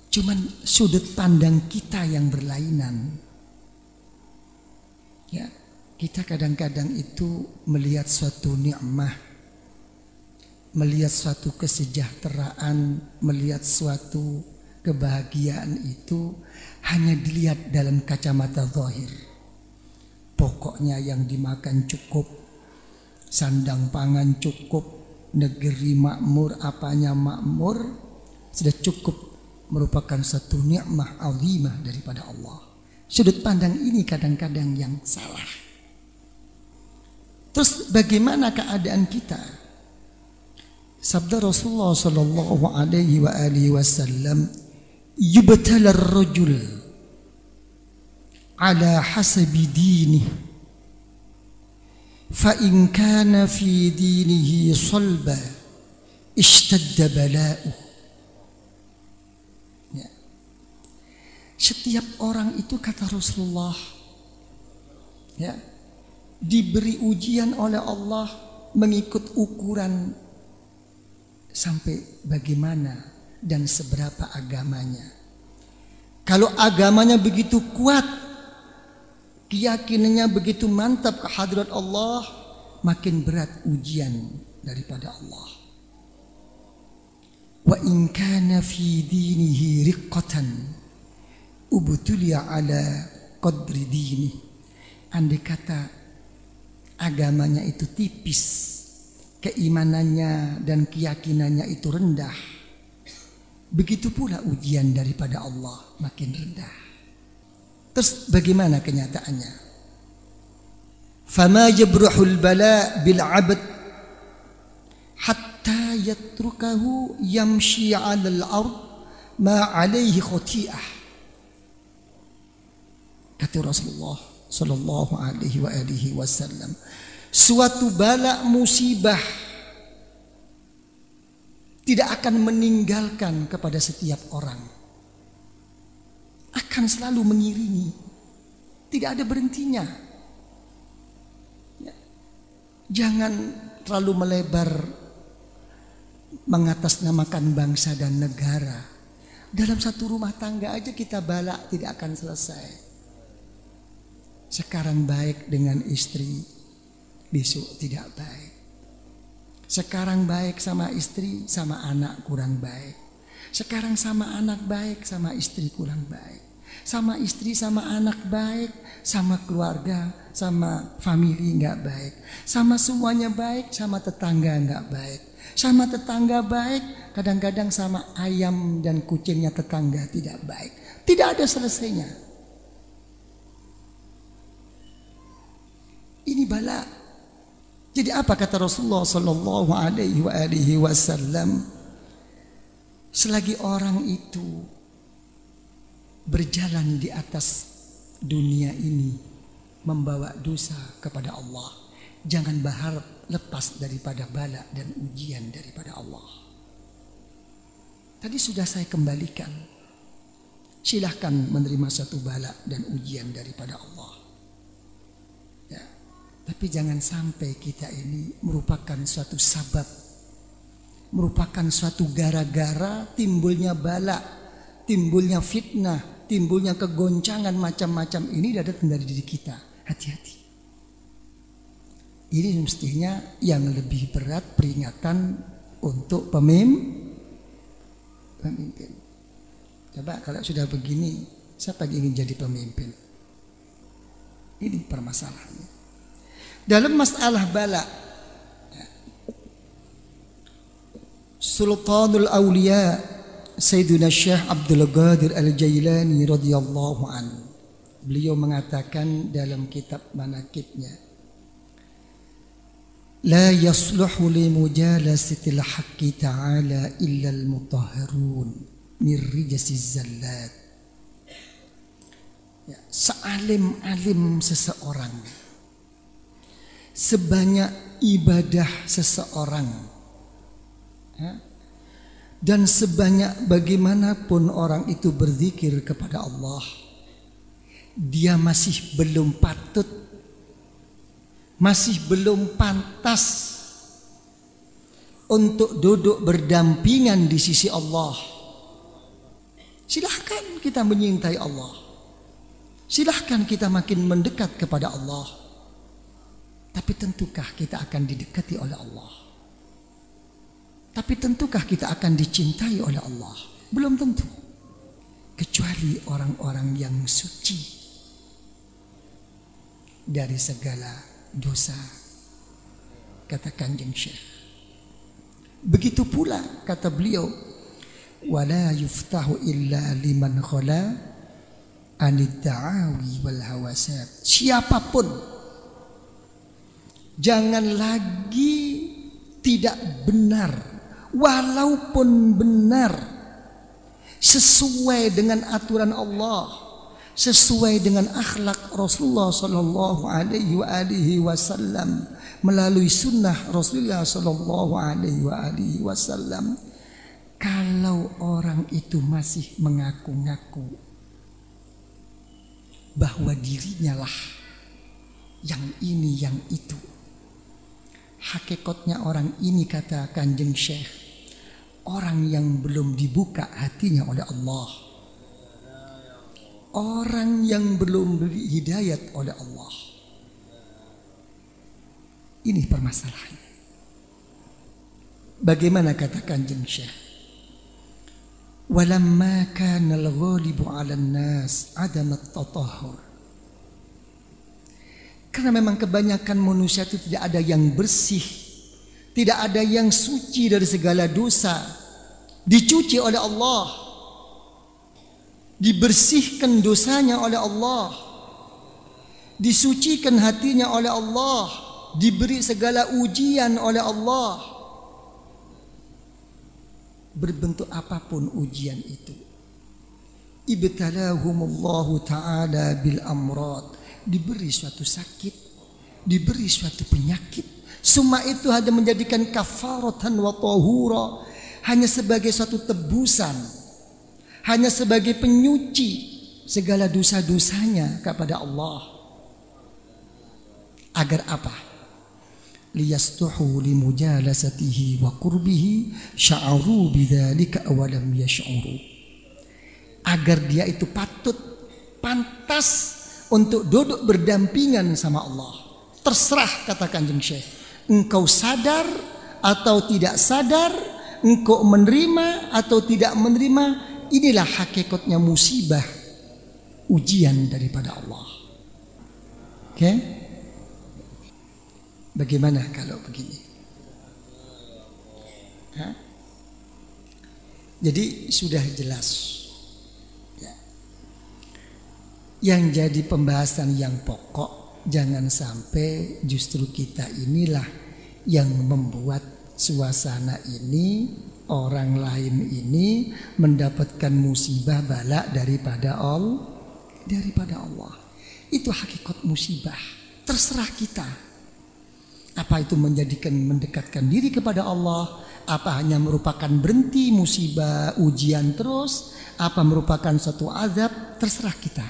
Cuman sudut pandang kita yang berlainan. Ya, kita kadang-kadang itu melihat suatu nikmah, melihat suatu kesejahteraan, melihat suatu kebahagiaan itu hanya dilihat dalam kacamata zahir. Pokoknya yang dimakan cukup, sandang pangan cukup, negeri makmur, apanya makmur, sudah cukup merupakan satu nikmah azimah daripada Allah. Sudut pandang ini kadang-kadang yang salah. Terus bagaimana keadaan kita? Sabda Rasulullah sallallahu alaihi wa alihi wasallam, yubtala ar-rajul ala hasabi dinihi fa in kana fi dinihi salba ishtadda bala'uh. Setiap orang itu, kata Rasulullah, ya, diberi ujian oleh Allah mengikut ukuran sampai bagaimana dan seberapa agamanya. Kalau agamanya begitu kuat, keyakinannya begitu mantap ke hadirat Allah, makin berat ujian daripada Allah. Wa in kana fi dinihi riqqatan ubtuliya ala qadri dini. Andai kata agamanya itu tipis, keimanannya dan keyakinannya itu rendah, begitu pula ujian daripada Allah makin rendah. Terus bagaimana kenyataannya? Fama yabrahul bala bil 'abd hatta yatrukahu yamshi 'alal ard ma 'alaihi khati'ah. Kata Rasulullah sallallahu alaihi wa alihi wasallam, suatu bala musibah tidak akan meninggalkan kepada setiap orang, akan selalu mengiringi, tidak ada berhentinya. Ya. Jangan terlalu melebar mengatasnamakan bangsa dan negara. Dalam satu rumah tangga aja kita bala tidak akan selesai. Sekarang baik dengan istri, besok tidak baik. Sekarang baik sama istri, sama anak kurang baik. Sekarang sama anak baik, sama istri kurang baik. Sama istri, sama anak baik, sama keluarga, sama family nggak baik. Sama semuanya baik, sama tetangga nggak baik. Sama tetangga baik, kadang-kadang sama ayam dan kucingnya tetangga tidak baik. Tidak ada selesainya. Ini bala. Jadi apa kata Rasulullah sallallahu alaihi wa alihi wasallam? Selagi orang itu berjalan di atas dunia ini membawa dosa kepada Allah, jangan berharap lepas daripada bala dan ujian daripada Allah. Tadi sudah saya kembalikan. Silahkan menerima satu bala dan ujian daripada Allah. Tapi jangan sampai kita ini merupakan suatu sabab, merupakan suatu gara-gara timbulnya bala, timbulnya fitnah, timbulnya kegoncangan macam-macam ini datang dari diri kita. Hati-hati. Ini mestinya yang lebih berat peringatan untuk pemimpin. Coba kalau sudah begini, siapa yang ingin jadi pemimpin? Ini permasalahannya. Dalam masalah bala, Sultanul Auliya Sayyidina Syekh Abdul Qadir Al-Jailani radhiyallahu anhu, beliau mengatakan dalam kitab manaqibnya, la yasluhu li mujalasatil haqqi ta'ala illa al-mutahharun min rijasiz zallat. Ya, sealim-alim seseorang, sebanyak ibadah seseorang, ya, dan sebanyak bagaimanapun orang itu berzikir kepada Allah, dia masih belum patut, masih belum pantas untuk duduk berdampingan di sisi Allah. Silahkan kita menyintai Allah. Silahkan kita makin mendekat kepada Allah. Tapi tentukah kita akan didekati oleh Allah? Tapi tentukah kita akan dicintai oleh Allah? Belum tentu. Kecuali orang-orang yang suci dari segala dosa, kata Kanjeng Syekh. Begitu pula kata beliau, wala yuftahu illa liman khala anid da'awi wal hawasat. Siapapun jangan lagi tidak benar, walaupun benar sesuai dengan aturan Allah, sesuai dengan akhlak Rasulullah sallallahu alaihi wasallam, melalui sunnah Rasulullah sallallahu alaihi wasallam. Kalau orang itu masih mengaku-ngaku bahwa dirinya lah yang ini yang itu, hakikatnya orang ini, kata Kanjeng Syekh, orang yang belum dibuka hatinya oleh Allah, orang yang belum diberi hidayat oleh Allah. Ini permasalahannya. Bagaimana kata Kanjeng Syekh? Walamma kana al-ghalibu 'ala an-nas 'adam at-tatahhur. Karena memang kebanyakan manusia itu tidak ada yang bersih, tidak ada yang suci dari segala dosa, dicuci oleh Allah, dibersihkan dosanya oleh Allah, disucikan hatinya oleh Allah, diberi segala ujian oleh Allah. Berbentuk apapun ujian itu. Ibtalahumullahu ta'ala bil amrad. Diberi suatu sakit, diberi suatu penyakit. Semua itu hanya menjadikan kafaratan wa tahura, hanya sebagai suatu tebusan, hanya sebagai penyuci segala dosa-dosanya kepada Allah. Agar apa? Liyastuhu limujalasatihi wa qurbihi sya'aru bidzalika awalam yash'uru. Agar dia itu patut, pantas untuk duduk berdampingan sama Allah. Terserah, kata Kanjeng Syekh, engkau sadar atau tidak sadar, engkau menerima atau tidak menerima, inilah hakikatnya musibah, ujian daripada Allah. Oke? Bagaimana kalau begini? Hah? Jadi sudah jelas ya. Yang jadi pembahasan yang pokok, jangan sampai justru kita inilah yang membuat suasana ini, orang lain ini mendapatkan musibah bala daripada Allah. Itu hakikat musibah. Terserah kita. Apa itu mendekatkan diri kepada Allah? Apa hanya merupakan berhenti musibah, ujian terus? Apa merupakan suatu azab? Terserah kita.